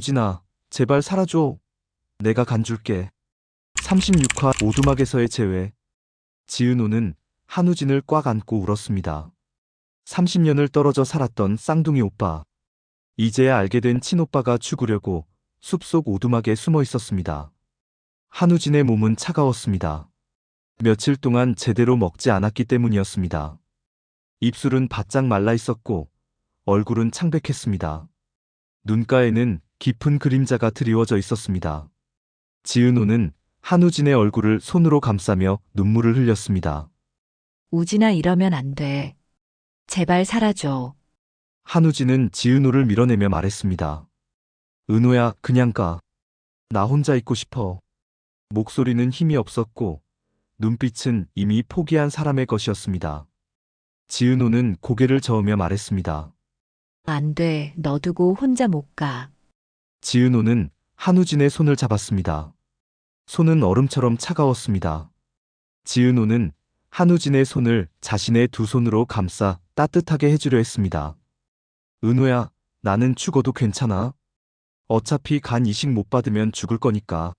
우진아, 제발 살아줘. 내가 간줄게. 36화 오두막에서의 재회. 지은호는 한우진을 꽉 안고 울었습니다. 30년을 떨어져 살았던 쌍둥이 오빠. 이제야 알게 된 친오빠가 죽으려고 숲속 오두막에 숨어 있었습니다. 한우진의 몸은 차가웠습니다. 며칠 동안 제대로 먹지 않았기 때문이었습니다. 입술은 바짝 말라 있었고 얼굴은 창백했습니다. 눈가에는 깊은 그림자가 드리워져 있었습니다. 지은호는 한우진의 얼굴을 손으로 감싸며 눈물을 흘렸습니다. 우진아, 이러면 안 돼. 제발 살아줘. 한우진은 지은호를 밀어내며 말했습니다. 은호야, 그냥 가. 나 혼자 있고 싶어. 목소리는 힘이 없었고 눈빛은 이미 포기한 사람의 것이었습니다. 지은호는 고개를 저으며 말했습니다. 안 돼. 너 두고 혼자 못 가. 지은호는 한우진의 손을 잡았습니다. 손은 얼음처럼 차가웠습니다. 지은호는 한우진의 손을 자신의 두 손으로 감싸 따뜻하게 해주려 했습니다. 은호야, 나는 죽어도 괜찮아. 어차피 간 이식 못 받으면 죽을 거니까.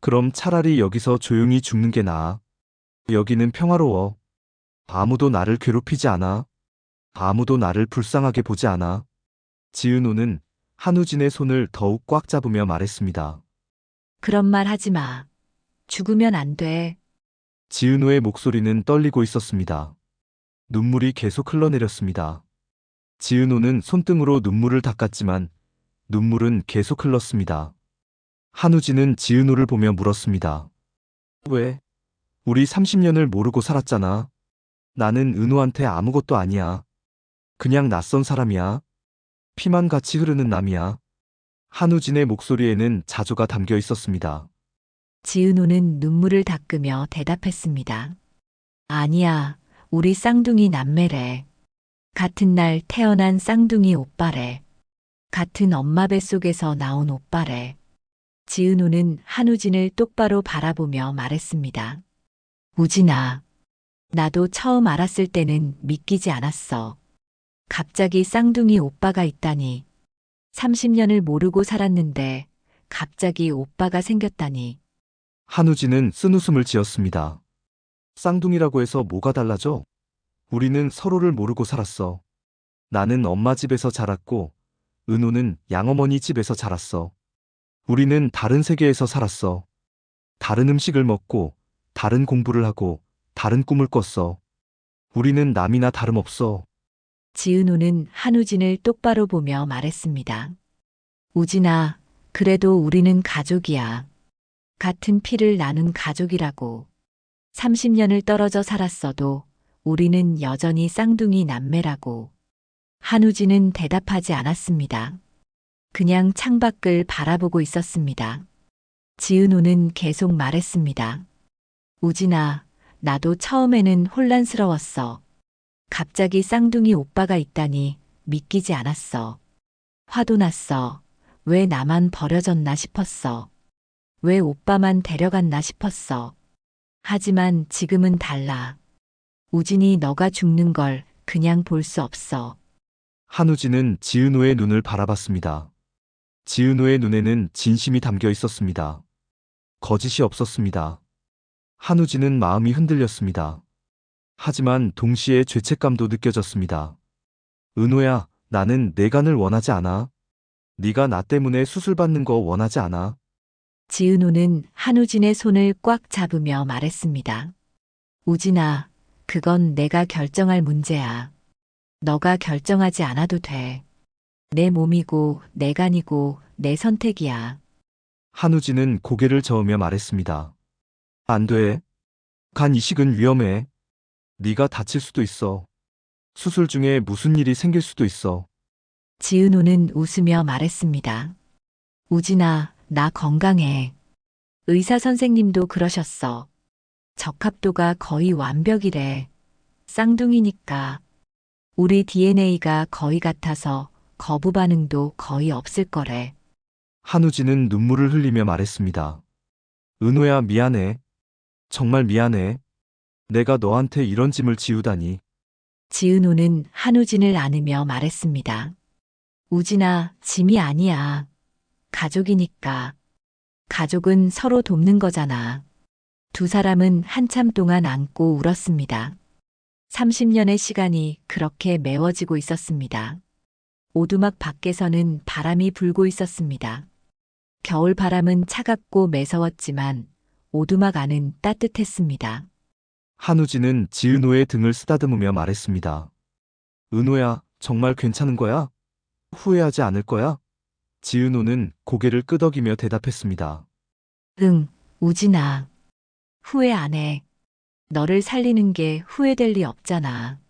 그럼 차라리 여기서 조용히 죽는 게 나아. 여기는 평화로워. 아무도 나를 괴롭히지 않아. 아무도 나를 불쌍하게 보지 않아. 지은호는 한우진의 손을 더욱 꽉 잡으며 말했습니다. 그런 말 하지 마. 죽으면 안 돼. 지은호의 목소리는 떨리고 있었습니다. 눈물이 계속 흘러내렸습니다. 지은호는 손등으로 눈물을 닦았지만 눈물은 계속 흘렀습니다. 한우진은 지은호를 보며 물었습니다. 왜? 우리 30년을 모르고 살았잖아. 나는 은호한테 아무것도 아니야. 그냥 낯선 사람이야. 피만 같이 흐르는 남이야. 한우진의 목소리에는 자조가 담겨 있었습니다. 지은호는 눈물을 닦으며 대답했습니다. 아니야. 우리 쌍둥이 남매래. 같은 날 태어난 쌍둥이 오빠래. 같은 엄마 뱃속에서 나온 오빠래. 지은호는 한우진을 똑바로 바라보며 말했습니다. 우진아, 나도 처음 알았을 때는 믿기지 않았어. 갑자기 쌍둥이 오빠가 있다니. 30년을 모르고 살았는데 갑자기 오빠가 생겼다니. 한우진은 쓴웃음을 지었습니다. 쌍둥이라고 해서 뭐가 달라져? 우리는 서로를 모르고 살았어. 나는 엄마 집에서 자랐고 은호는 양어머니 집에서 자랐어. 우리는 다른 세계에서 살았어. 다른 음식을 먹고 다른 공부를 하고 다른 꿈을 꿨어. 우리는 남이나 다름없어. 지은호는 한우진을 똑바로 보며 말했습니다. 우진아, 그래도 우리는 가족이야. 같은 피를 나눈 가족이라고. 30년을 떨어져 살았어도 우리는 여전히 쌍둥이 남매라고. 한우진은 대답하지 않았습니다. 그냥 창밖을 바라보고 있었습니다. 지은호는 계속 말했습니다. 우진아, 나도 처음에는 혼란스러웠어. 갑자기 쌍둥이 오빠가 있다니 믿기지 않았어. 화도 났어. 왜 나만 버려졌나 싶었어. 왜 오빠만 데려갔나 싶었어. 하지만 지금은 달라. 우진이 너가 죽는 걸 그냥 볼 수 없어. 한우진은 지은호의 눈을 바라봤습니다. 지은호의 눈에는 진심이 담겨 있었습니다. 거짓이 없었습니다. 한우진은 마음이 흔들렸습니다. 하지만 동시에 죄책감도 느껴졌습니다. 은호야, 나는 내 간을 원하지 않아. 네가 나 때문에 수술받는 거 원하지 않아. 지은호는 한우진의 손을 꽉 잡으며 말했습니다. 우진아, 그건 내가 결정할 문제야. 너가 결정하지 않아도 돼. 내 몸이고 내 간이고 내 선택이야. 한우진은 고개를 저으며 말했습니다. 안 돼. 간 이식은 위험해. 네가 다칠 수도 있어. 수술 중에 무슨 일이 생길 수도 있어. 지은호는 웃으며 말했습니다. 우진아, 나 건강해. 의사 선생님도 그러셨어. 적합도가 거의 완벽이래. 쌍둥이니까. 우리 DNA가 거의 같아서 거부 반응도 거의 없을 거래. 한우진은 눈물을 흘리며 말했습니다. 은호야, 미안해. 정말 미안해. 내가 너한테 이런 짐을 지우다니. 지은호는 한우진을 안으며 말했습니다. 우진아, 짐이 아니야. 가족이니까. 가족은 서로 돕는 거잖아. 두 사람은 한참 동안 안고 울었습니다. 30년의 시간이 그렇게 메워지고 있었습니다. 오두막 밖에서는 바람이 불고 있었습니다. 겨울 바람은 차갑고 매서웠지만 오두막 안은 따뜻했습니다. 한우진은 지은호의 등을 쓰다듬으며 말했습니다. 은호야, 정말 괜찮은 거야? 후회하지 않을 거야? 지은호는 고개를 끄덕이며 대답했습니다. 응, 우진아. 후회 안 해. 너를 살리는 게 후회될 리 없잖아.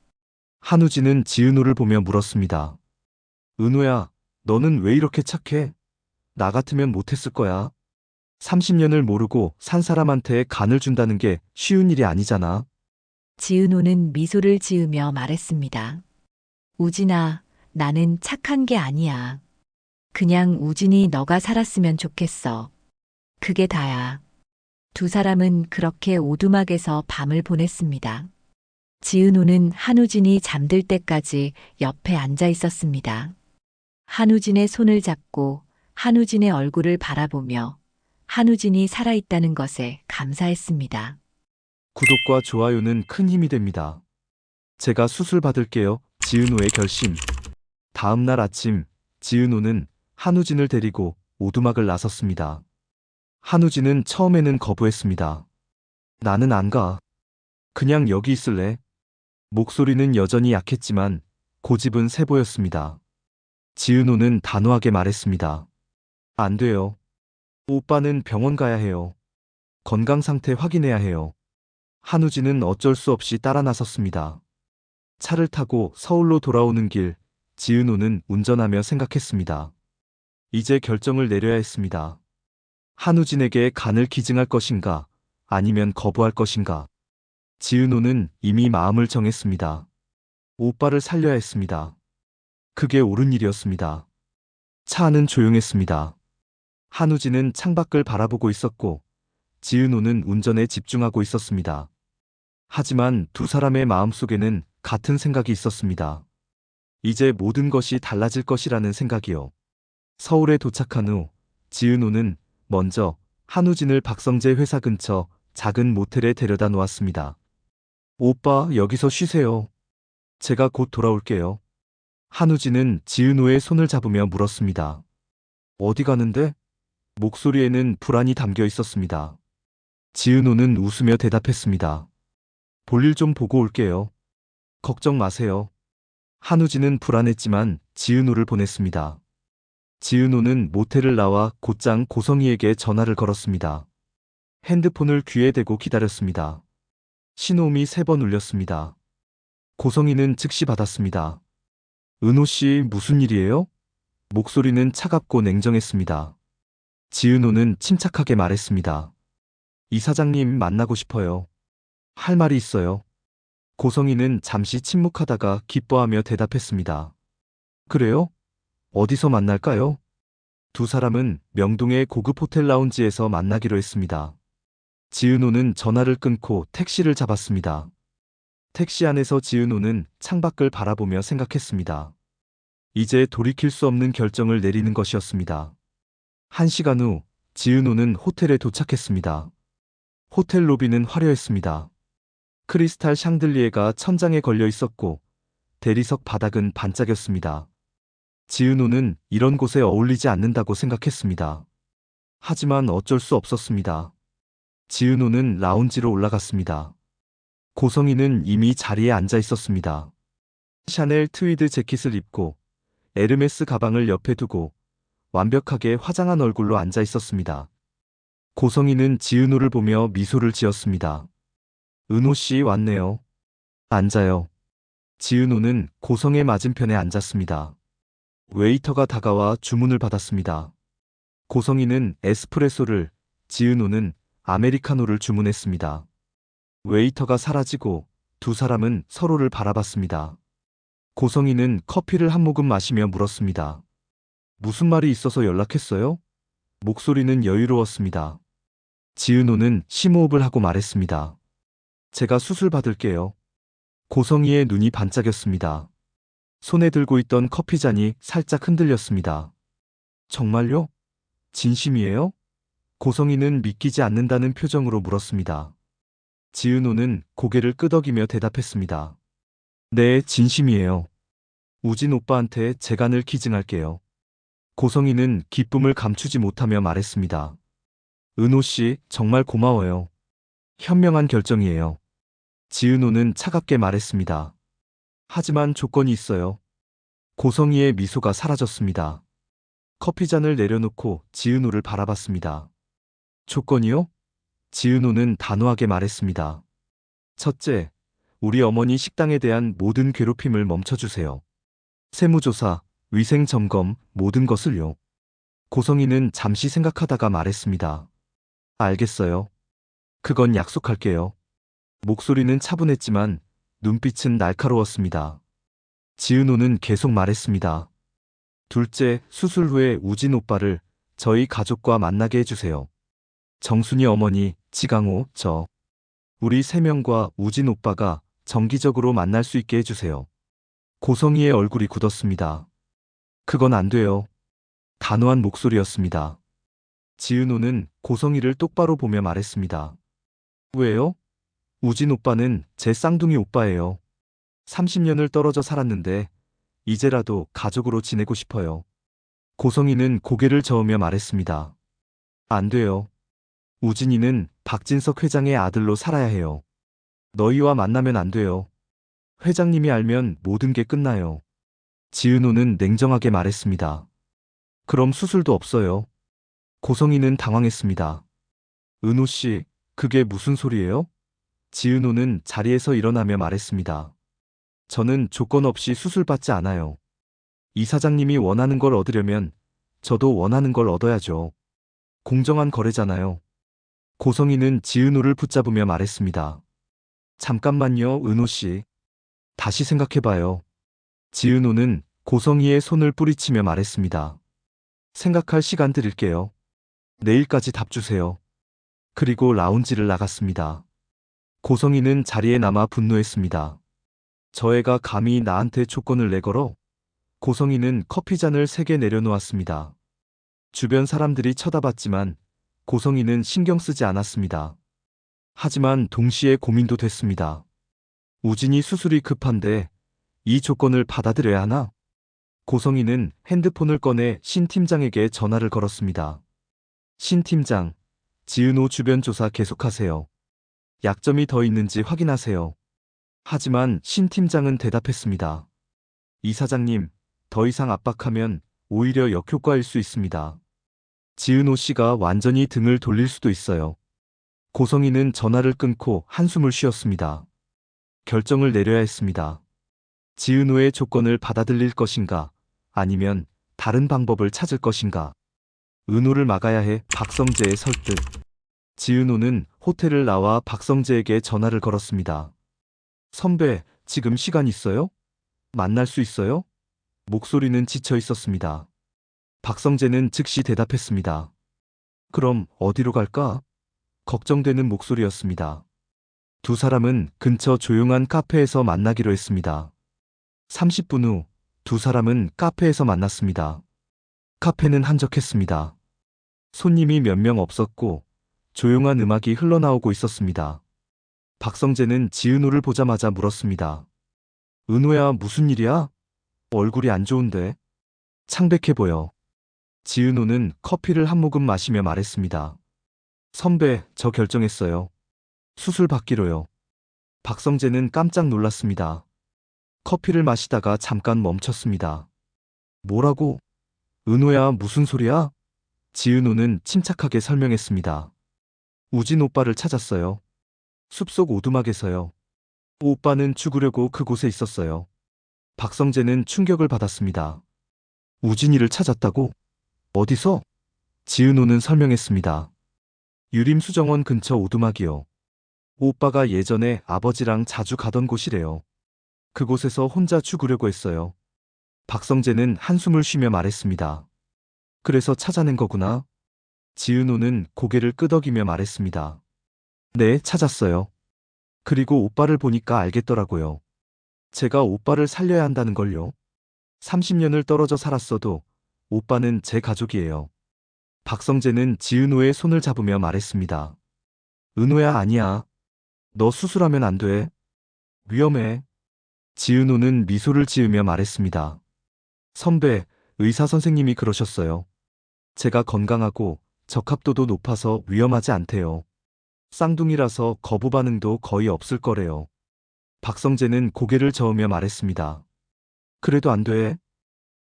한우진은 지은호를 보며 물었습니다. 은호야, 너는 왜 이렇게 착해? 나 같으면 못했을 거야. 30년을 모르고 산 사람한테 간을 준다는 게 쉬운 일이 아니잖아. 지은호는 미소를 지으며 말했습니다. 우진아, 나는 착한 게 아니야. 그냥 우진이 너가 살았으면 좋겠어. 그게 다야. 두 사람은 그렇게 오두막에서 밤을 보냈습니다. 지은호는 한우진이 잠들 때까지 옆에 앉아 있었습니다. 한우진의 손을 잡고 한우진의 얼굴을 바라보며 한우진이 살아있다는 것에 감사했습니다. 구독과 좋아요는 큰 힘이 됩니다. 제가 수술 받을게요. 지은호의 결심. 다음 날 아침, 지은호는 한우진을 데리고 오두막을 나섰습니다. 한우진은 처음에는 거부했습니다. 나는 안 가. 그냥 여기 있을래. 목소리는 여전히 약했지만 고집은 세 보였습니다. 지은호는 단호하게 말했습니다. 안 돼요. 오빠는 병원 가야 해요. 건강 상태 확인해야 해요. 한우진은 어쩔 수 없이 따라 나섰습니다. 차를 타고 서울로 돌아오는 길, 지은호는 운전하며 생각했습니다. 이제 결정을 내려야 했습니다. 한우진에게 간을 기증할 것인가, 아니면 거부할 것인가. 지은호는 이미 마음을 정했습니다. 오빠를 살려야 했습니다. 그게 옳은 일이었습니다. 차 안은 조용했습니다. 한우진은 창밖을 바라보고 있었고, 지은호는 운전에 집중하고 있었습니다. 하지만 두 사람의 마음속에는 같은 생각이 있었습니다. 이제 모든 것이 달라질 것이라는 생각이요. 서울에 도착한 후, 지은호는 먼저 한우진을 박성재 회사 근처 작은 모텔에 데려다 놓았습니다. 오빠, 여기서 쉬세요. 제가 곧 돌아올게요. 한우진은 지은호의 손을 잡으며 물었습니다. 어디 가는데? 목소리에는 불안이 담겨 있었습니다. 지은호는 웃으며 대답했습니다. 볼일 좀 보고 올게요. 걱정 마세요. 한우진은 불안했지만 지은호를 보냈습니다. 지은호는 모텔을 나와 곧장 고성희에게 전화를 걸었습니다. 핸드폰을 귀에 대고 기다렸습니다. 신호음이 3번 울렸습니다. 고성희는 즉시 받았습니다. 은호 씨, 무슨 일이에요? 목소리는 차갑고 냉정했습니다. 지은호는 침착하게 말했습니다. 이 사장님 만나고 싶어요. 할 말이 있어요. 고성희는 잠시 침묵하다가 기뻐하며 대답했습니다. 그래요? 어디서 만날까요? 두 사람은 명동의 고급 호텔 라운지에서 만나기로 했습니다. 지은호는 전화를 끊고 택시를 잡았습니다. 택시 안에서 지은호는 창밖을 바라보며 생각했습니다. 이제 돌이킬 수 없는 결정을 내리는 것이었습니다. 1시간 후, 지은호는 호텔에 도착했습니다. 호텔 로비는 화려했습니다. 크리스탈 샹들리에가 천장에 걸려 있었고, 대리석 바닥은 반짝였습니다. 지은호는 이런 곳에 어울리지 않는다고 생각했습니다. 하지만 어쩔 수 없었습니다. 지은호는 라운지로 올라갔습니다. 고성희는 이미 자리에 앉아 있었습니다. 샤넬 트위드 재킷을 입고 에르메스 가방을 옆에 두고 완벽하게 화장한 얼굴로 앉아 있었습니다. 고성희는 지은호를 보며 미소를 지었습니다. 은호 씨 왔네요. 앉아요. 지은호는 고성의 맞은편에 앉았습니다. 웨이터가 다가와 주문을 받았습니다. 고성희는 에스프레소를, 지은호는 아메리카노를 주문했습니다. 웨이터가 사라지고 두 사람은 서로를 바라봤습니다. 고성희는 커피를 한 모금 마시며 물었습니다. 무슨 말이 있어서 연락했어요? 목소리는 여유로웠습니다. 지은호는 심호흡을 하고 말했습니다. 제가 수술 받을게요. 고성희의 눈이 반짝였습니다. 손에 들고 있던 커피잔이 살짝 흔들렸습니다. 정말요? 진심이에요? 고성이는 믿기지 않는다는 표정으로 물었습니다. 지은호는 고개를 끄덕이며 대답했습니다. 네, 진심이에요. 우진 오빠한테 제가 늘 기증할게요. 고성이는 기쁨을 감추지 못하며 말했습니다. 은호 씨, 정말 고마워요. 현명한 결정이에요. 지은호는 차갑게 말했습니다. 하지만 조건이 있어요. 고성이의 미소가 사라졌습니다. 커피잔을 내려놓고 지은호를 바라봤습니다. 조건이요? 지은호는 단호하게 말했습니다. 첫째, 우리 어머니 식당에 대한 모든 괴롭힘을 멈춰주세요. 세무조사, 위생점검, 모든 것을요. 고성이는 잠시 생각하다가 말했습니다. 알겠어요. 그건 약속할게요. 목소리는 차분했지만 눈빛은 날카로웠습니다. 지은호는 계속 말했습니다. 둘째, 수술 후에 우진 오빠를 저희 가족과 만나게 해주세요. 정순이 어머니, 지강호, 저. 우리 세 명과 우진 오빠가 정기적으로 만날 수 있게 해주세요. 고성이의 얼굴이 굳었습니다. 그건 안 돼요. 단호한 목소리였습니다. 지은호는 고성이를 똑바로 보며 말했습니다. 왜요? 우진 오빠는 제 쌍둥이 오빠예요. 30년을 떨어져 살았는데 이제라도 가족으로 지내고 싶어요. 고성이는 고개를 저으며 말했습니다. 안 돼요. 우진이는 박진석 회장의 아들로 살아야 해요. 너희와 만나면 안 돼요. 회장님이 알면 모든 게 끝나요. 지은호는 냉정하게 말했습니다. 그럼 수술도 없어요. 고성이는 당황했습니다. 은호 씨, 그게 무슨 소리예요? 지은호는 자리에서 일어나며 말했습니다. 저는 조건 없이 수술받지 않아요. 이사장님이 원하는 걸 얻으려면 저도 원하는 걸 얻어야죠. 공정한 거래잖아요. 고성이는 지은호를 붙잡으며 말했습니다. 잠깐만요, 은호 씨. 다시 생각해봐요. 지은호는 고성이의 손을 뿌리치며 말했습니다. 생각할 시간 드릴게요. 내일까지 답 주세요. 그리고 라운지를 나갔습니다. 고성이는 자리에 남아 분노했습니다. 저 애가 감히 나한테 조건을 내걸어? 고성이는 커피잔을 3개 내려놓았습니다. 주변 사람들이 쳐다봤지만 고성이는 신경 쓰지 않았습니다. 하지만 동시에 고민도 됐습니다. 우진이 수술이 급한데 이 조건을 받아들여야 하나? 고성이는 핸드폰을 꺼내 신 팀장에게 전화를 걸었습니다. 신 팀장, 지은호 주변 조사 계속하세요. 약점이 더 있는지 확인하세요. 하지만 신 팀장은 대답했습니다. 이사장님, 더 이상 압박하면 오히려 역효과일 수 있습니다. 지은호 씨가 완전히 등을 돌릴 수도 있어요. 고성이는 전화를 끊고 한숨을 쉬었습니다. 결정을 내려야 했습니다. 지은호의 조건을 받아들일 것인가, 아니면 다른 방법을 찾을 것인가. 은호를 막아야 해. 박성재의 설득. 지은호는 호텔을 나와 박성재에게 전화를 걸었습니다. 선배, 지금 시간 있어요? 만날 수 있어요? 목소리는 지쳐 있었습니다. 박성재는 즉시 대답했습니다. 그럼 어디로 갈까? 걱정되는 목소리였습니다. 두 사람은 근처 조용한 카페에서 만나기로 했습니다. 30분 후 두 사람은 카페에서 만났습니다. 카페는 한적했습니다. 손님이 몇 명 없었고 조용한 음악이 흘러나오고 있었습니다. 박성재는 지은호를 보자마자 물었습니다. 은호야, 무슨 일이야? 얼굴이 안 좋은데. 창백해 보여. 지은호는 커피를 한 모금 마시며 말했습니다. 선배, 저 결정했어요. 수술 받기로요. 박성재는 깜짝 놀랐습니다. 커피를 마시다가 잠깐 멈췄습니다. 뭐라고? 은호야, 무슨 소리야? 지은호는 침착하게 설명했습니다. 우진 오빠를 찾았어요. 숲속 오두막에서요. 오빠는 죽으려고 그곳에 있었어요. 박성재는 충격을 받았습니다. 우진이를 찾았다고? 어디서? 지은호는 설명했습니다. 유림수정원 근처 오두막이요. 오빠가 예전에 아버지랑 자주 가던 곳이래요. 그곳에서 혼자 죽으려고 했어요. 박성재는 한숨을 쉬며 말했습니다. 그래서 찾아낸 거구나. 지은호는 고개를 끄덕이며 말했습니다. 네, 찾았어요. 그리고 오빠를 보니까 알겠더라고요. 제가 오빠를 살려야 한다는 걸요. 30년을 떨어져 살았어도 오빠는 제 가족이에요. 박성재는 지은호의 손을 잡으며 말했습니다. 은호야, 아니야. 너 수술하면 안 돼. 위험해. 지은호는 미소를 지으며 말했습니다. 선배, 의사 선생님이 그러셨어요. 제가 건강하고 적합도도 높아서 위험하지 않대요. 쌍둥이라서 거부 반응도 거의 없을 거래요. 박성재는 고개를 저으며 말했습니다. 그래도 안 돼.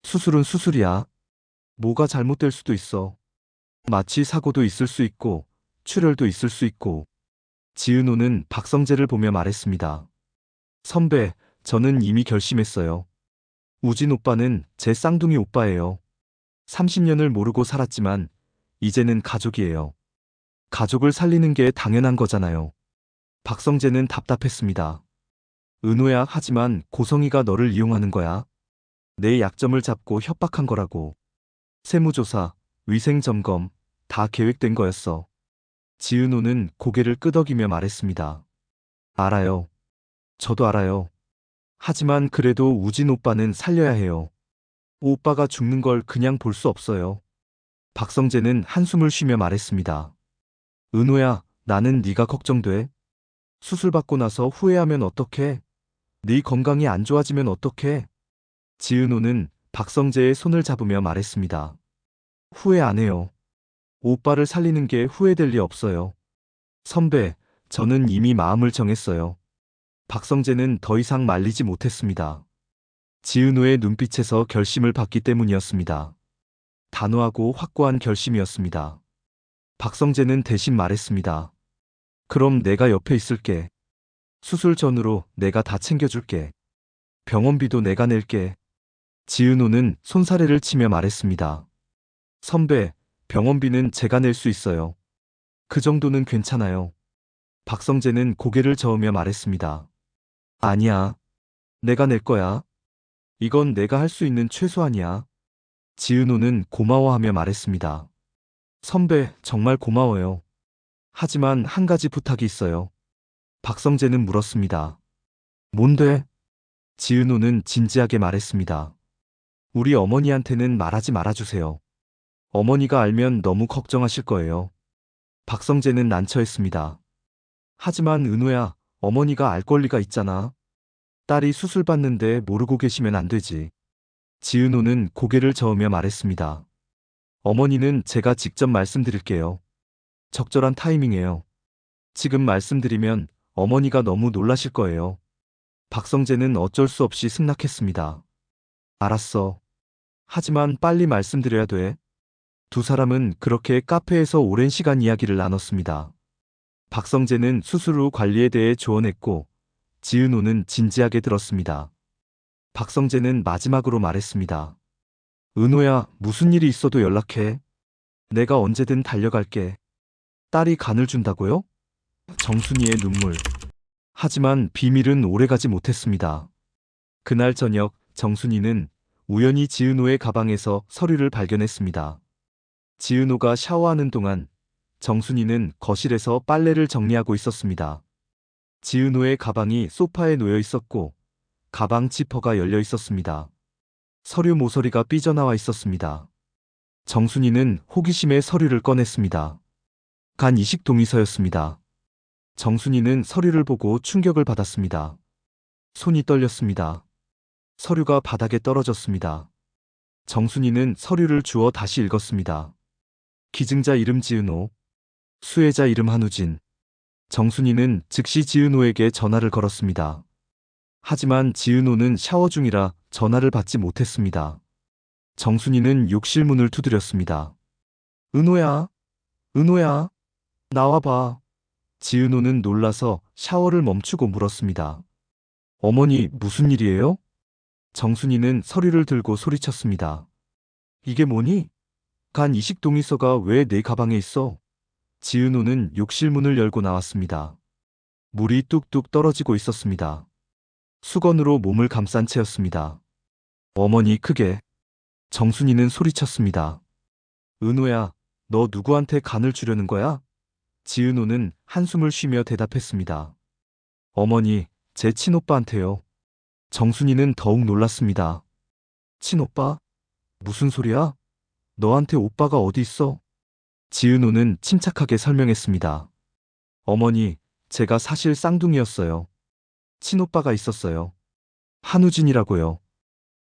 수술은 수술이야. 뭐가 잘못될 수도 있어. 마취 사고도 있을 수 있고, 출혈도 있을 수 있고. 지은호는 박성재를 보며 말했습니다. 선배, 저는 이미 결심했어요. 우진 오빠는 제 쌍둥이 오빠예요. 30년을 모르고 살았지만, 이제는 가족이에요. 가족을 살리는 게 당연한 거잖아요. 박성재는 답답했습니다. 은호야, 하지만 고성이가 너를 이용하는 거야. 내 약점을 잡고 협박한 거라고. 세무조사, 위생점검, 다 계획된 거였어. 지은호는 고개를 끄덕이며 말했습니다. 알아요. 저도 알아요. 하지만 그래도 우진 오빠는 살려야 해요. 오빠가 죽는 걸 그냥 볼 수 없어요. 박성재는 한숨을 쉬며 말했습니다. 은호야, 나는 네가 걱정돼. 수술받고 나서 후회하면 어떡해? 네 건강이 안 좋아지면 어떡해? 지은호는 박성재의 손을 잡으며 말했습니다. 후회 안 해요. 오빠를 살리는 게 후회될 리 없어요. 선배, 저는 이미 마음을 정했어요. 박성재는 더 이상 말리지 못했습니다. 지은호의 눈빛에서 결심을 봤기 때문이었습니다. 단호하고 확고한 결심이었습니다. 박성재는 대신 말했습니다. 그럼 내가 옆에 있을게. 수술 전으로 내가 다 챙겨줄게. 병원비도 내가 낼게. 지은호는 손사래를 치며 말했습니다. 선배, 병원비는 제가 낼 수 있어요. 그 정도는 괜찮아요. 박성재는 고개를 저으며 말했습니다. 아니야. 내가 낼 거야. 이건 내가 할 수 있는 최소한이야. 지은호는 고마워하며 말했습니다. 선배, 정말 고마워요. 하지만 한 가지 부탁이 있어요. 박성재는 물었습니다. 뭔데? 지은호는 진지하게 말했습니다. 우리 어머니한테는 말하지 말아주세요. 어머니가 알면 너무 걱정하실 거예요. 박성재는 난처했습니다. 하지만 은호야, 어머니가 알 권리가 있잖아. 딸이 수술 받는데 모르고 계시면 안 되지. 지은호는 고개를 저으며 말했습니다. 어머니는 제가 직접 말씀드릴게요. 적절한 타이밍이에요. 지금 말씀드리면 어머니가 너무 놀라실 거예요. 박성재는 어쩔 수 없이 승낙했습니다. 알았어. 하지만 빨리 말씀드려야 돼. 두 사람은 그렇게 카페에서 오랜 시간 이야기를 나눴습니다. 박성재는 수술 후 관리에 대해 조언했고, 지은호는 진지하게 들었습니다. 박성재는 마지막으로 말했습니다. 은호야, 무슨 일이 있어도 연락해. 내가 언제든 달려갈게. 딸이 간을 준다고요? 정순이의 눈물. 하지만 비밀은 오래가지 못했습니다. 그날 저녁 정순이는 우연히 지은호의 가방에서 서류를 발견했습니다. 지은호가 샤워하는 동안 정순이는 거실에서 빨래를 정리하고 있었습니다. 지은호의 가방이 소파에 놓여 있었고 가방 지퍼가 열려 있었습니다. 서류 모서리가 삐져나와 있었습니다. 정순이는 호기심에 서류를 꺼냈습니다. 간 이식 동의서였습니다. 정순이는 서류를 보고 충격을 받았습니다. 손이 떨렸습니다. 서류가 바닥에 떨어졌습니다. 정순이는 서류를 주워 다시 읽었습니다. 기증자 이름 지은호, 수혜자 이름 한우진. 정순이는 즉시 지은호에게 전화를 걸었습니다. 하지만 지은호는 샤워 중이라 전화를 받지 못했습니다. 정순이는 욕실 문을 두드렸습니다. 은호야, 은호야, 나와봐. 지은호는 놀라서 샤워를 멈추고 물었습니다. 어머니, 무슨 일이에요? 정순이는 서류를 들고 소리쳤습니다. 이게 뭐니? 간 이식 동의서가 왜 내 가방에 있어? 지은호는 욕실 문을 열고 나왔습니다. 물이 뚝뚝 떨어지고 있었습니다. 수건으로 몸을 감싼 채였습니다. 어머니, 크게. 정순이는 소리쳤습니다. 은호야, 너 누구한테 간을 주려는 거야? 지은호는 한숨을 쉬며 대답했습니다. 어머니, 제 친오빠한테요. 정순이는 더욱 놀랐습니다. 친오빠? 무슨 소리야? 너한테 오빠가 어디 있어? 지은호는 침착하게 설명했습니다. 어머니, 제가 사실 쌍둥이였어요. 친오빠가 있었어요. 한우진이라고요.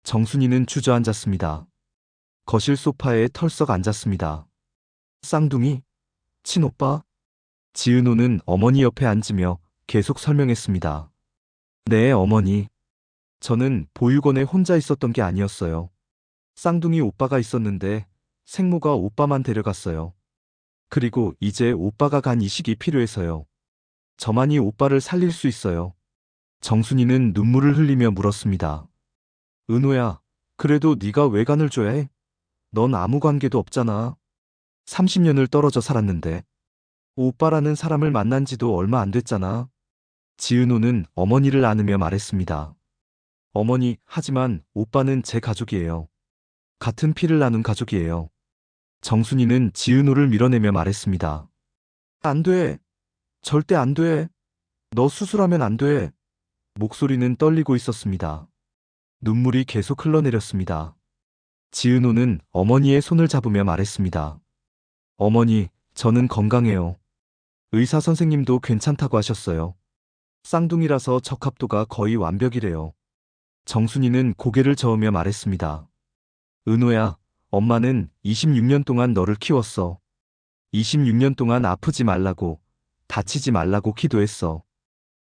정순이는 주저앉았습니다. 거실 소파에 털썩 앉았습니다. 쌍둥이? 친오빠? 지은호는 어머니 옆에 앉으며 계속 설명했습니다. 네, 어머니. 저는 보육원에 혼자 있었던 게 아니었어요. 쌍둥이 오빠가 있었는데 생모가 오빠만 데려갔어요. 그리고 이제 오빠가 간 이식이 필요해서요. 저만이 오빠를 살릴 수 있어요. 정순이는 눈물을 흘리며 물었습니다. 은호야, 그래도 네가 왜 간을 줘야 해? 넌 아무 관계도 없잖아. 30년을 떨어져 살았는데. 오빠라는 사람을 만난 지도 얼마 안 됐잖아. 지은호는 어머니를 안으며 말했습니다. 어머니, 하지만 오빠는 제 가족이에요. 같은 피를 나눈 가족이에요. 정순이는 지은호를 밀어내며 말했습니다. 안 돼. 절대 안 돼. 너 수술하면 안 돼. 목소리는 떨리고 있었습니다. 눈물이 계속 흘러내렸습니다. 지은호는 어머니의 손을 잡으며 말했습니다. 어머니, 저는 건강해요. 의사 선생님도 괜찮다고 하셨어요. 쌍둥이라서 적합도가 거의 완벽이래요. 정순이는 고개를 저으며 말했습니다. 은호야, 엄마는 26년 동안 너를 키웠어. 26년 동안 아프지 말라고, 다치지 말라고 기도했어.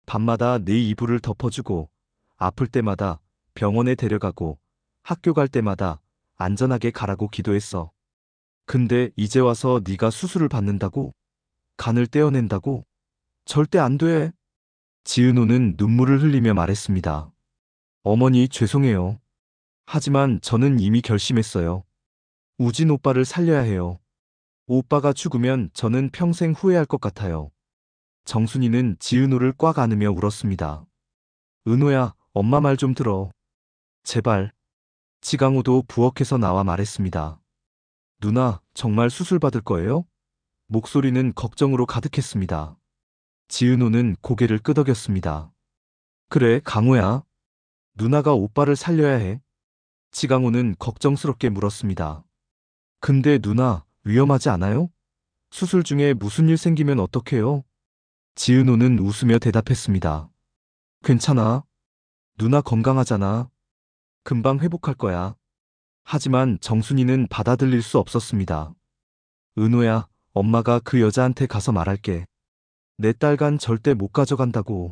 밤마다 네 이불을 덮어주고, 아플 때마다 병원에 데려가고, 학교 갈 때마다 안전하게 가라고 기도했어. 근데 이제 와서 네가 수술을 받는다고? 간을 떼어낸다고? 절대 안 돼. 지은호는 눈물을 흘리며 말했습니다. 어머니, 죄송해요. 하지만 저는 이미 결심했어요. 우진 오빠를 살려야 해요. 오빠가 죽으면 저는 평생 후회할 것 같아요. 정순이는 지은호를 꽉 안으며 울었습니다. 은호야, 엄마 말 좀 들어. 제발. 지강호도 부엌에서 나와 말했습니다. 누나, 정말 수술 받을 거예요? 목소리는 걱정으로 가득했습니다. 지은호는 고개를 끄덕였습니다. 그래, 강호야. 누나가 오빠를 살려야 해. 지강호는 걱정스럽게 물었습니다. 근데 누나, 위험하지 않아요? 수술 중에 무슨 일 생기면 어떡해요? 지은호는 웃으며 대답했습니다. 괜찮아. 누나 건강하잖아. 금방 회복할 거야. 하지만 정순이는 받아들일 수 없었습니다. 은호야, 엄마가 그 여자한테 가서 말할게. 내 딸간 절대 못 가져간다고.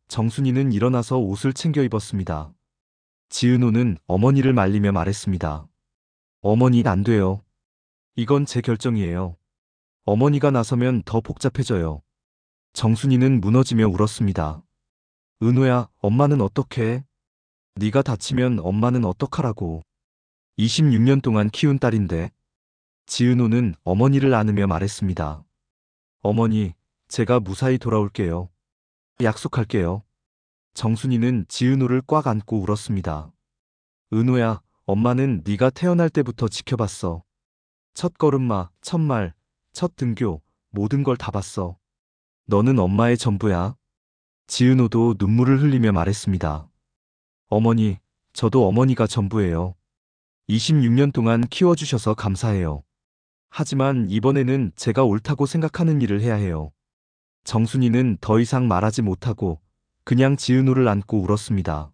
정순이는 일어나서 옷을 챙겨 입었습니다. 지은호는 어머니를 말리며 말했습니다. 어머니, 안 돼요. 이건 제 결정이에요. 어머니가 나서면 더 복잡해져요. 정순이는 무너지며 울었습니다. 은호야, 엄마는 어떡해? 네가 다치면 엄마는 어떡하라고. 26년 동안 키운 딸인데. 지은호는 어머니를 안으며 말했습니다. 어머니, 제가 무사히 돌아올게요. 약속할게요. 정순이는 지은호를 꽉 안고 울었습니다. 은호야, 엄마는 네가 태어날 때부터 지켜봤어. 첫 걸음마, 첫 말, 첫 등교, 모든 걸 다 봤어. 너는 엄마의 전부야. 지은호도 눈물을 흘리며 말했습니다. 어머니, 저도 어머니가 전부예요. 26년 동안 키워주셔서 감사해요. 하지만 이번에는 제가 옳다고 생각하는 일을 해야 해요. 정순이는 더 이상 말하지 못하고 그냥 지은호를 안고 울었습니다.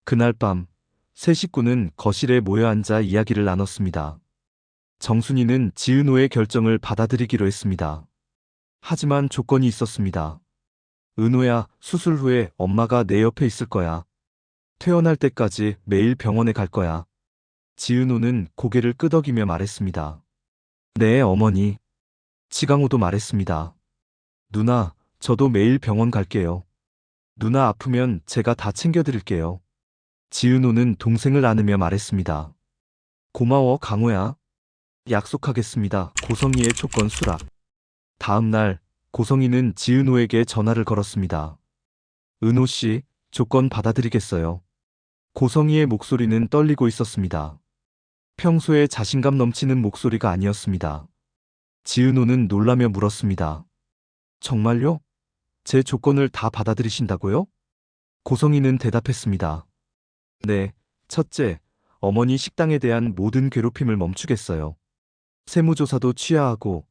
그날 밤, 세 식구는 거실에 모여 앉아 이야기를 나눴습니다. 정순이는 지은호의 결정을 받아들이기로 했습니다. 하지만 조건이 있었습니다. 은호야, 수술 후에 엄마가 내 옆에 있을 거야. 퇴원할 때까지 매일 병원에 갈 거야. 지은호는 고개를 끄덕이며 말했습니다. 네, 어머니. 지강호도 말했습니다. 누나, 저도 매일 병원 갈게요. 누나 아프면 제가 다 챙겨드릴게요. 지은호는 동생을 안으며 말했습니다. 고마워, 강호야. 약속하겠습니다. 고성이의 조건 수락. 다음 날, 고성이는 지은호에게 전화를 걸었습니다. 은호 씨, 조건 받아들이겠어요. 고성이의 목소리는 떨리고 있었습니다. 평소에 자신감 넘치는 목소리가 아니었습니다. 지은호는 놀라며 물었습니다. 정말요? 제 조건을 다 받아들이신다고요? 고성이는 대답했습니다. 네, 첫째, 어머니 식당에 대한 모든 괴롭힘을 멈추겠어요. 세무조사도 취하하고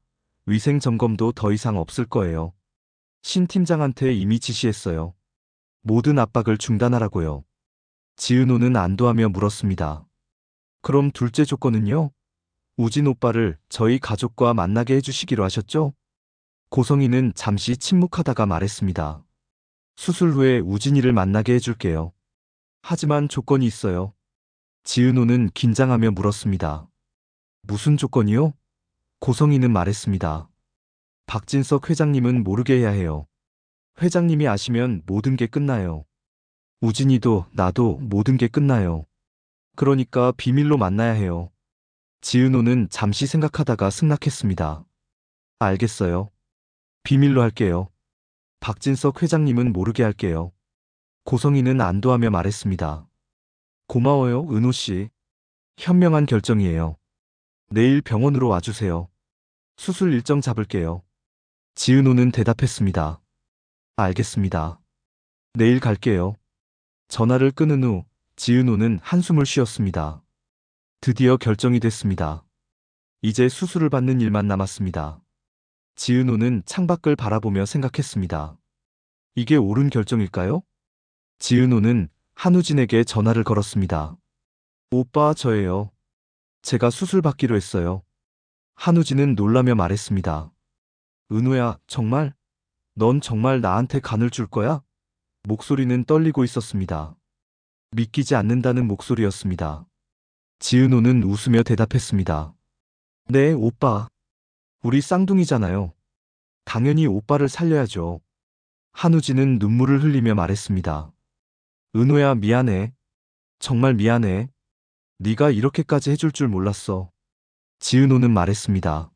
위생 점검도 더 이상 없을 거예요. 신 팀장한테 이미 지시했어요. 모든 압박을 중단하라고요. 지은호는 안도하며 물었습니다. 그럼 둘째 조건은요? 우진 오빠를 저희 가족과 만나게 해주시기로 하셨죠? 고성이는 잠시 침묵하다가 말했습니다. 수술 후에 우진이를 만나게 해줄게요. 하지만 조건이 있어요. 지은호는 긴장하며 물었습니다. 무슨 조건이요? 고성이는 말했습니다. 박진석 회장님은 모르게 해야 해요. 회장님이 아시면 모든 게 끝나요. 우진이도 나도 모든 게 끝나요. 그러니까 비밀로 만나야 해요. 지은호는 잠시 생각하다가 승낙했습니다. 알겠어요. 비밀로 할게요. 박진석 회장님은 모르게 할게요. 고성이는 안도하며 말했습니다. 고마워요, 은호 씨. 현명한 결정이에요. 내일 병원으로 와주세요. 수술 일정 잡을게요. 지은호는 대답했습니다. 알겠습니다. 내일 갈게요. 전화를 끊은 후 지은호는 한숨을 쉬었습니다. 드디어 결정이 됐습니다. 이제 수술을 받는 일만 남았습니다. 지은호는 창밖을 바라보며 생각했습니다. 이게 옳은 결정일까요? 지은호는 한우진에게 전화를 걸었습니다. 오빠, 저예요. 제가 수술 받기로 했어요. 한우진은 놀라며 말했습니다. 은호야, 정말? 넌 정말 나한테 간을 줄 거야? 목소리는 떨리고 있었습니다. 믿기지 않는다는 목소리였습니다. 지은호는 웃으며 대답했습니다. 네, 오빠. 우리 쌍둥이잖아요. 당연히 오빠를 살려야죠. 한우진은 눈물을 흘리며 말했습니다. 은호야, 미안해. 정말 미안해. 네가 이렇게까지 해줄 줄 몰랐어. 지은호는 말했습니다.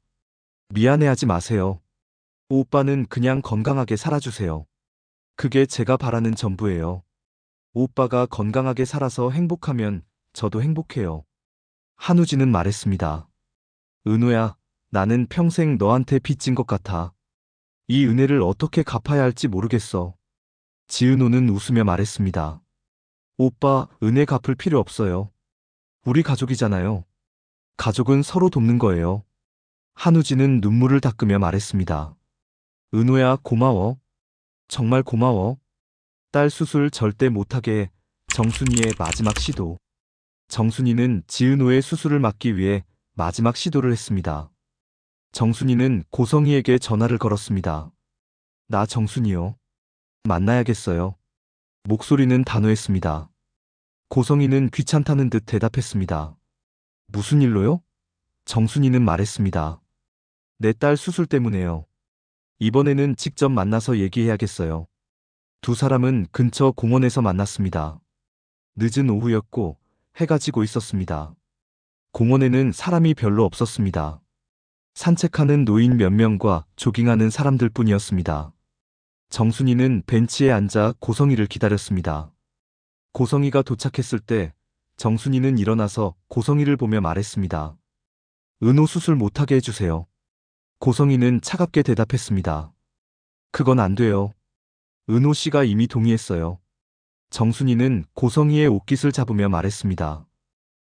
미안해하지 마세요. 오빠는 그냥 건강하게 살아주세요. 그게 제가 바라는 전부예요. 오빠가 건강하게 살아서 행복하면 저도 행복해요. 한우진은 말했습니다. 은호야, 나는 평생 너한테 빚진 것 같아. 이 은혜를 어떻게 갚아야 할지 모르겠어. 지은호는 웃으며 말했습니다. 오빠, 은혜 갚을 필요 없어요. 우리 가족이잖아요. 가족은 서로 돕는 거예요. 한우진은 눈물을 닦으며 말했습니다. 은호야, 고마워. 정말 고마워. 딸 수술 절대 못하게 해. 정순이의 마지막 시도. 정순이는 지은호의 수술을 막기 위해 마지막 시도를 했습니다. 정순이는 고성이에게 전화를 걸었습니다. 나 정순이요. 만나야겠어요. 목소리는 단호했습니다. 고성이는 귀찮다는 듯 대답했습니다. 무슨 일로요? 정순이는 말했습니다. 내 딸 수술 때문에요. 이번에는 직접 만나서 얘기해야겠어요. 두 사람은 근처 공원에서 만났습니다. 늦은 오후였고 해가 지고 있었습니다. 공원에는 사람이 별로 없었습니다. 산책하는 노인 몇 명과 조깅하는 사람들 뿐이었습니다. 정순이는 벤치에 앉아 고성이를 기다렸습니다. 고성이가 도착했을 때 정순이는 일어나서 고성이를 보며 말했습니다. 은호 수술 못하게 해주세요. 고성이는 차갑게 대답했습니다. 그건 안 돼요. 은호 씨가 이미 동의했어요. 정순이는 고성이의 옷깃을 잡으며 말했습니다.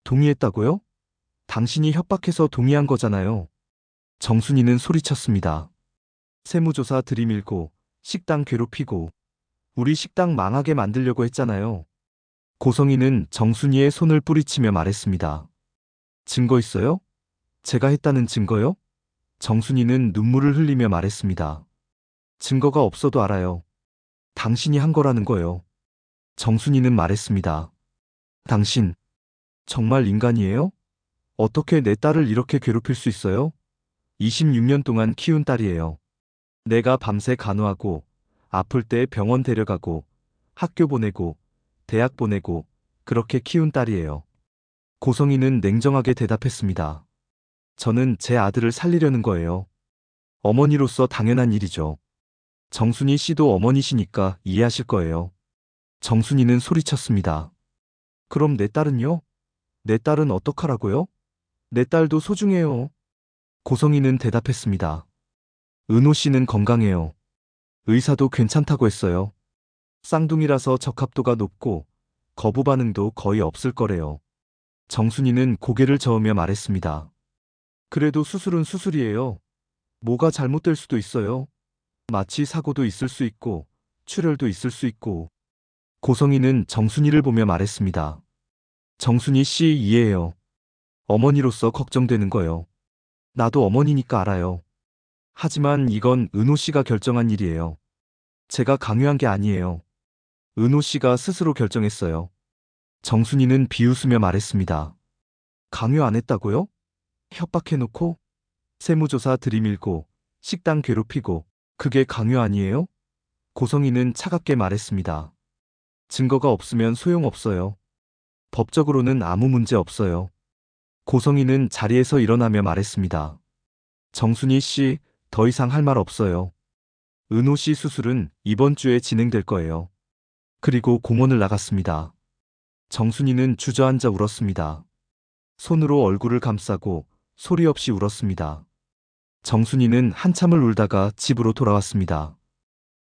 동의했다고요? 당신이 협박해서 동의한 거잖아요. 정순이는 소리쳤습니다. 세무조사 들이밀고 식당 괴롭히고 우리 식당 망하게 만들려고 했잖아요. 고성이는 정순이의 손을 뿌리치며 말했습니다. 증거 있어요? 제가 했다는 증거요? 정순이는 눈물을 흘리며 말했습니다. 증거가 없어도 알아요. 당신이 한 거라는 거요. 정순이는 말했습니다. 당신, 정말 인간이에요? 어떻게 내 딸을 이렇게 괴롭힐 수 있어요? 26년 동안 키운 딸이에요. 내가 밤새 간호하고, 아플 때 병원 데려가고, 학교 보내고, 대학 보내고, 그렇게 키운 딸이에요. 고성이는 냉정하게 대답했습니다. 저는 제 아들을 살리려는 거예요. 어머니로서 당연한 일이죠. 정순이 씨도 어머니시니까 이해하실 거예요. 정순이는 소리쳤습니다. 그럼 내 딸은요? 내 딸은 어떡하라고요? 내 딸도 소중해요. 고성이는 대답했습니다. 은호 씨는 건강해요. 의사도 괜찮다고 했어요. 쌍둥이라서 적합도가 높고 거부 반응도 거의 없을 거래요. 정순이는 고개를 저으며 말했습니다. 그래도 수술은 수술이에요. 뭐가 잘못될 수도 있어요. 마취 사고도 있을 수 있고, 출혈도 있을 수 있고. 고성이는 정순이를 보며 말했습니다. 정순이 씨 이해해요. 어머니로서 걱정되는 거요. 나도 어머니니까 알아요. 하지만 이건 은호 씨가 결정한 일이에요. 제가 강요한 게 아니에요. 은호 씨가 스스로 결정했어요. 정순이는 비웃으며 말했습니다. 강요 안 했다고요? 협박해놓고, 세무조사 들이밀고, 식당 괴롭히고, 그게 강요 아니에요? 고성이는 차갑게 말했습니다. 증거가 없으면 소용없어요. 법적으로는 아무 문제 없어요. 고성이는 자리에서 일어나며 말했습니다. 정순이 씨, 더 이상 할 말 없어요. 은호 씨 수술은 이번 주에 진행될 거예요. 그리고 공원을 나갔습니다. 정순이는 주저앉아 울었습니다. 손으로 얼굴을 감싸고 소리 없이 울었습니다. 정순이는 한참을 울다가 집으로 돌아왔습니다.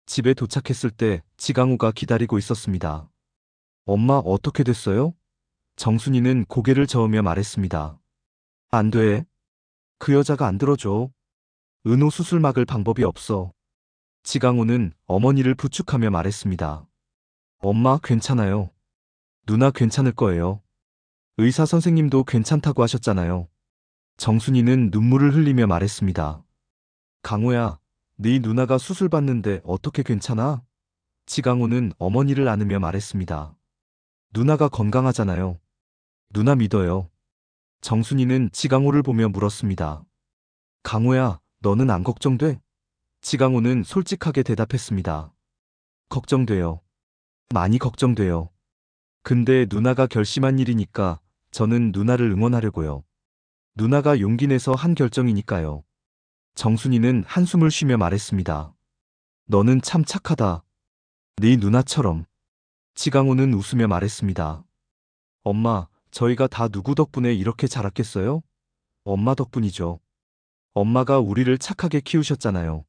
집에 도착했을 때 지강호가 기다리고 있었습니다. 엄마 어떻게 됐어요? 정순이는 고개를 저으며 말했습니다. 안 돼. 그 여자가 안 들어줘. 은호 수술 막을 방법이 없어. 지강호는 어머니를 부축하며 말했습니다. 엄마 괜찮아요. 누나 괜찮을 거예요. 의사 선생님도 괜찮다고 하셨잖아요. 정순이는 눈물을 흘리며 말했습니다. 강호야, 네 누나가 수술 받는데 어떻게 괜찮아? 지강호는 어머니를 안으며 말했습니다. 누나가 건강하잖아요. 누나 믿어요. 정순이는 지강호를 보며 물었습니다. 강호야, 너는 안 걱정돼? 지강호는 솔직하게 대답했습니다. 걱정돼요. 많이 걱정돼요. 근데 누나가 결심한 일이니까 저는 누나를 응원하려고요. 누나가 용기 내서 한 결정이니까요. 정순이는 한숨을 쉬며 말했습니다. 너는 참 착하다. 네 누나처럼. 지강호는 웃으며 말했습니다. 엄마, 저희가 다 누구 덕분에 이렇게 자랐겠어요? 엄마 덕분이죠. 엄마가 우리를 착하게 키우셨잖아요.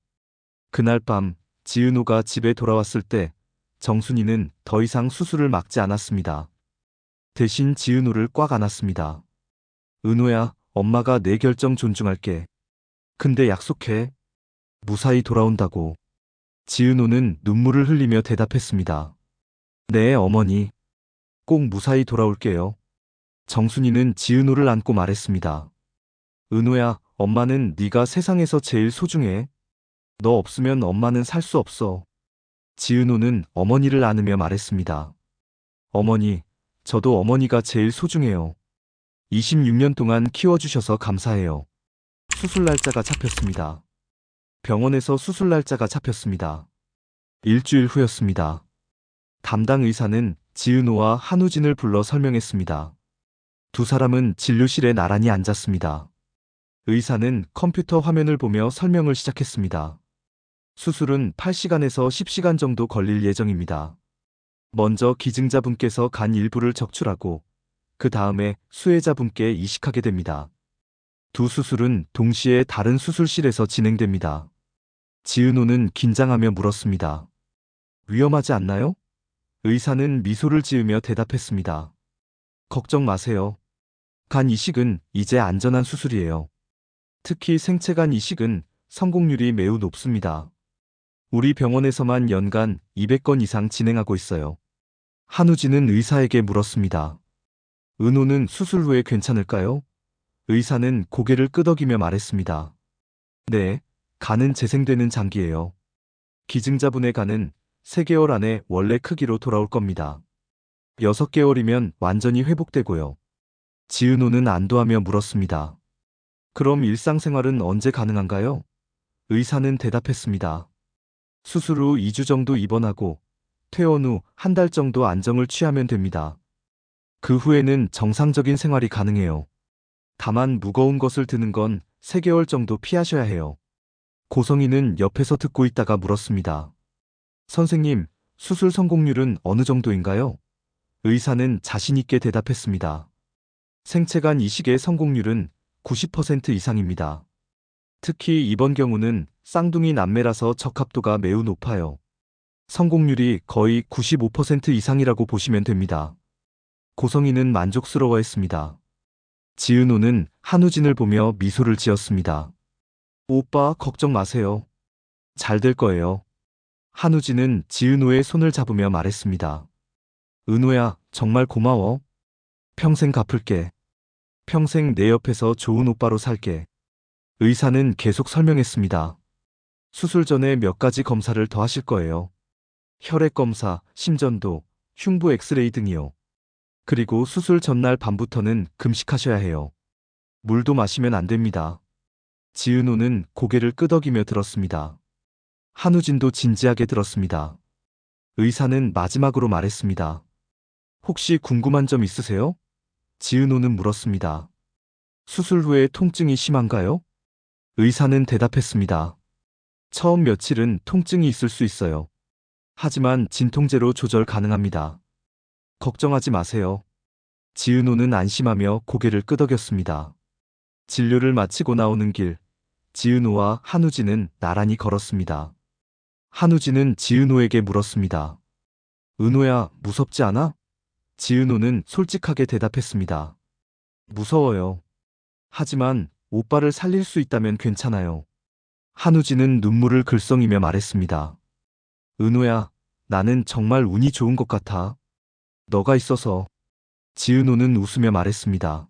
그날 밤 지은호가 집에 돌아왔을 때 정순이는 더 이상 수술을 막지 않았습니다. 대신 지은호를 꽉 안았습니다. 은호야, 엄마가 내 결정 존중할게. 근데 약속해. 무사히 돌아온다고. 지은호는 눈물을 흘리며 대답했습니다. 네, 어머니. 꼭 무사히 돌아올게요. 정순이는 지은호를 안고 말했습니다. 은호야, 엄마는 네가 세상에서 제일 소중해. 너 없으면 엄마는 살 수 없어. 지은호는 어머니를 안으며 말했습니다. 어머니, 저도 어머니가 제일 소중해요. 26년 동안 키워주셔서 감사해요. 수술 날짜가 잡혔습니다. 병원에서 수술 날짜가 잡혔습니다. 일주일 후였습니다. 담당 의사는 지은호와 한우진을 불러 설명했습니다. 두 사람은 진료실에 나란히 앉았습니다. 의사는 컴퓨터 화면을 보며 설명을 시작했습니다. 수술은 8시간에서 10시간 정도 걸릴 예정입니다. 먼저 기증자분께서 간 일부를 적출하고 그 다음에 수혜자분께 이식하게 됩니다. 두 수술은 동시에 다른 수술실에서 진행됩니다. 지은호는 긴장하며 물었습니다. 위험하지 않나요? 의사는 미소를 지으며 대답했습니다. 걱정 마세요. 간 이식은 이제 안전한 수술이에요. 특히 생체간 이식은 성공률이 매우 높습니다. 우리 병원에서만 연간 200건 이상 진행하고 있어요. 한우진은 의사에게 물었습니다. 은호는 수술 후에 괜찮을까요? 의사는 고개를 끄덕이며 말했습니다. 네, 간은 재생되는 장기예요. 기증자분의 간은 3개월 안에 원래 크기로 돌아올 겁니다. 6개월이면 완전히 회복되고요. 지은호는 안도하며 물었습니다. 그럼 일상생활은 언제 가능한가요? 의사는 대답했습니다. 수술 후 2주 정도 입원하고 퇴원 후 1달 정도 안정을 취하면 됩니다. 그 후에는 정상적인 생활이 가능해요. 다만 무거운 것을 드는 건 3개월 정도 피하셔야 해요. 고성이는 옆에서 듣고 있다가 물었습니다. 선생님, 수술 성공률은 어느 정도인가요? 의사는 자신 있게 대답했습니다. 생체간 이식의 성공률은 90% 이상입니다. 특히 이번 경우는 쌍둥이 남매라서 적합도가 매우 높아요. 성공률이 거의 95% 이상이라고 보시면 됩니다. 고성이는 만족스러워했습니다. 지은호는 한우진을 보며 미소를 지었습니다. 오빠, 걱정 마세요. 잘 될 거예요. 한우진은 지은호의 손을 잡으며 말했습니다. 은호야, 정말 고마워. 평생 갚을게. 평생 내 옆에서 좋은 오빠로 살게. 의사는 계속 설명했습니다. 수술 전에 몇 가지 검사를 더 하실 거예요. 혈액 검사, 심전도, 흉부 엑스레이 등이요. 그리고 수술 전날 밤부터는 금식하셔야 해요. 물도 마시면 안 됩니다. 지은호는 고개를 끄덕이며 들었습니다. 한우진도 진지하게 들었습니다. 의사는 마지막으로 말했습니다. 혹시 궁금한 점 있으세요? 지은호는 물었습니다. 수술 후에 통증이 심한가요? 의사는 대답했습니다. 처음 며칠은 통증이 있을 수 있어요. 하지만 진통제로 조절 가능합니다. 걱정하지 마세요. 지은호는 안심하며 고개를 끄덕였습니다. 진료를 마치고 나오는 길, 지은호와 한우진은 나란히 걸었습니다. 한우진은 지은호에게 물었습니다. 은호야, 무섭지 않아? 지은호는 솔직하게 대답했습니다. 무서워요. 하지만 오빠를 살릴 수 있다면 괜찮아요. 한우진은 눈물을 글썽이며 말했습니다. 은호야, 나는 정말 운이 좋은 것 같아. 너가 있어서. 지은호는 웃으며 말했습니다.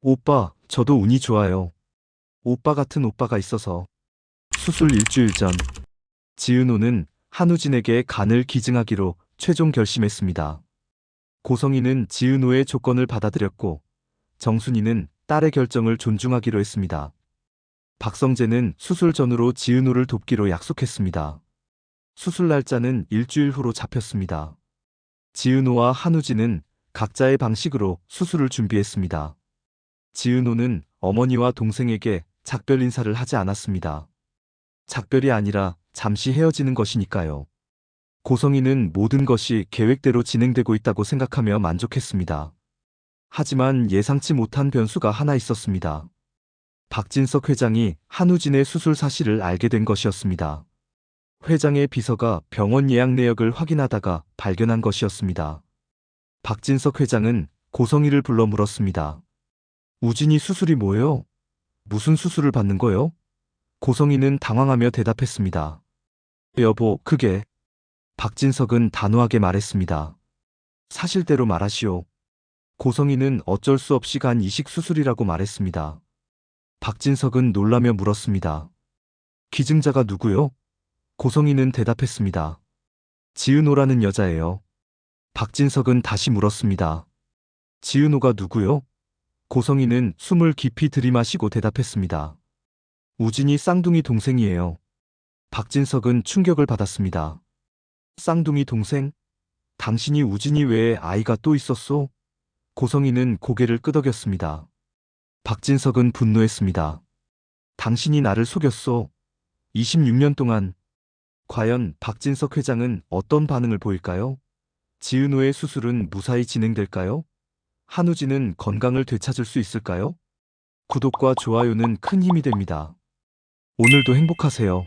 오빠, 저도 운이 좋아요. 오빠 같은 오빠가 있어서. 수술 일주일 전, 지은호는 한우진에게 간을 기증하기로 최종 결심했습니다. 고성이는 지은호의 조건을 받아들였고, 정순이는 딸의 결정을 존중하기로 했습니다. 박성재는 수술 전으로 지은호를 돕기로 약속했습니다. 수술 날짜는 일주일 후로 잡혔습니다. 지은호와 한우진은 각자의 방식으로 수술을 준비했습니다. 지은호는 어머니와 동생에게 작별 인사를 하지 않았습니다. 작별이 아니라 잠시 헤어지는 것이니까요. 고성이는 모든 것이 계획대로 진행되고 있다고 생각하며 만족했습니다. 하지만 예상치 못한 변수가 하나 있었습니다. 박진석 회장이 한우진의 수술 사실을 알게 된 것이었습니다. 회장의 비서가 병원 예약 내역을 확인하다가 발견한 것이었습니다. 박진석 회장은 고성이를 불러 물었습니다. 우진이 수술이 뭐예요? 무슨 수술을 받는 거요? 고성이는 당황하며 대답했습니다. 여보, 그게. 박진석은 단호하게 말했습니다. 사실대로 말하시오. 고성이는 어쩔 수 없이 간 이식 수술이라고 말했습니다. 박진석은 놀라며 물었습니다. 기증자가 누구요? 고성이는 대답했습니다. 지은호라는 여자예요. 박진석은 다시 물었습니다. 지은호가 누구요? 고성이는 숨을 깊이 들이마시고 대답했습니다. 우진이 쌍둥이 동생이에요. 박진석은 충격을 받았습니다. 쌍둥이 동생? 당신이 우진이 외에 아이가 또 있었소? 고성이는 고개를 끄덕였습니다. 박진석은 분노했습니다. 당신이 나를 속였소. 26년 동안. 과연 박진석 회장은 어떤 반응을 보일까요? 지은호의 수술은 무사히 진행될까요? 한우진은 건강을 되찾을 수 있을까요? 구독과 좋아요는 큰 힘이 됩니다. 오늘도 행복하세요.